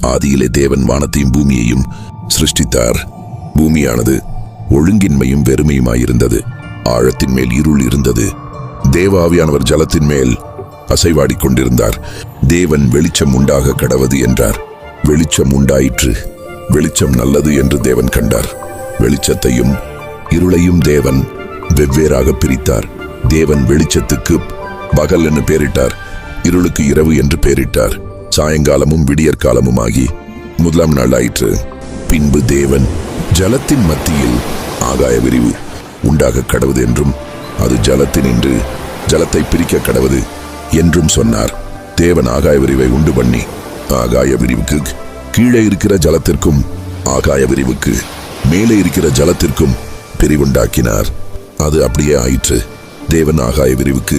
ஆதியிலே தேவன் வானத்தையும் பூமியையும் சிருஷ்டித்தார். பூமியானது ஒழுங்கின்மையும் வெறுமையுமாயிருந்தது. ஆழத்தின் மேல் இருள் இருந்தது. தேவாவியானவர் ஜலத்தின் மேல் அசைவாடிக் கொண்டிருந்தார். தேவன் வெளிச்சம் உண்டாக கடவது என்றார். வெளிச்சம் உண்டாயிற்று. வெளிச்சம் நல்லது என்று தேவன் கண்டார். வெளிச்சத்தையும் இருளையும் தேவன் வெவ்வேறாக பிரித்தார். தேவன் வெளிச்சத்துக்கு பகல் என்று பெயரிட்டார், இருளுக்கு இரவு என்று பெயரிட்டார். சாயங்காலமும் விடியற்காலமுமாகி முதலாம் நாள் ஆயிற்று. பின்பு தேவன் ஜலத்தின் மத்தியில் ஆகாய விரிவு உண்டாக கடவுது என்றும் அது ஜலத்தினின்று ஜலத்தை பிரிக்க கடவுது என்றும் சொன்னார். தேவன் ஆகாய விரிவை உண்டு பண்ணி ஆகாய விரிவுக்கு கீழே இருக்கிற ஜலத்திற்கும் ஆகாய விரிவுக்கு மேலே இருக்கிற ஜலத்திற்கும் பிரிவுண்டாக்கினார். அது அப்படியே ஆயிற்று. தேவன் ஆகாய விரிவுக்கு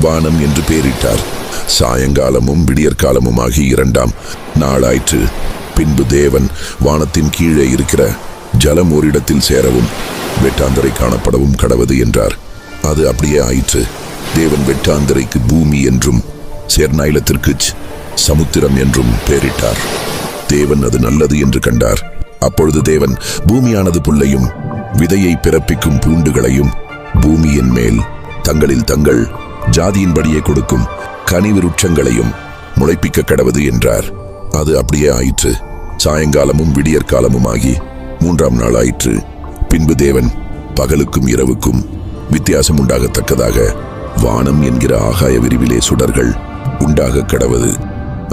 வானம் என்று பெயரிட்டார். சாயங்காலமும் விடியற்காலமுமாகி இரண்டாம் நாளாயிற்று. பின்பு தேவன் வானத்தின் கீழே இருக்கிற ஜலம் ஓரிடத்தில் சேரவும் வெட்டாந்தரை காணப்படவும் கடவது என்றார். அது அப்படியே ஆயிற்று. தேவன் வெட்டாந்தரைக்கு பூமி என்றும் சேர்நாயிலத்திற்கு சமுத்திரம் என்றும் பெயரிட்டார். தேவன் அது நல்லது என்று கண்டார். அப்பொழுது தேவன் பூமியானது புல்லையும் விதையை பிறப்பிக்கும் பூண்டுகளையும் பூமியின் மேல் தங்களில் தங்கள் ஜாதியின்படியே கொடுக்கும் கனிவிருட்சங்களையும் முளைப்பிக்க கடவது என்றார். அது அப்படியே ஆயிற்று. சாயங்காலமும் விடியற்காலமுமாகி மூன்றாம் நாள் ஆயிற்று. பின்பு தேவன் பகலுக்கும் இரவுக்கும் வித்தியாசம் உண்டாகத்தக்கதாக வானம் என்கிற ஆகாய விரிவிலே சுடர்கள் உண்டாக கடவது.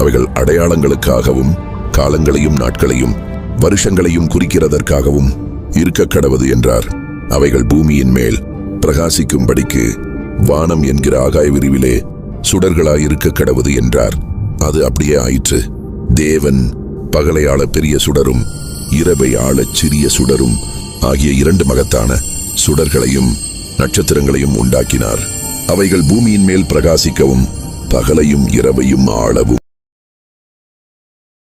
அவைகள் அடையாளங்களுக்காகவும் காலங்களையும் நாட்களையும் வருஷங்களையும் குறிக்கிறதற்காகவும் இருக்க கடவது என்றார். அவைகள் பூமியின் மேல் பிரகாசிக்கும்படிக்கு வானம் என்கிற ஆகாய விரிவிலே சுடர்களாயிருக்க கடவது என்றார். அது அப்படியே ஆயிற்று. தேவன் பகலை ஆள பெரிய சுடரும் இரவை ஆளச் சிறிய சுடரும் ஆகிய இரண்டு மகத்தான சுடர்களையும் நட்சத்திரங்களையும் உண்டாக்கினார். அவைகள் பூமியின் மேல் பிரகாசிக்கவும் பகலையும் இரவையும் ஆளவும்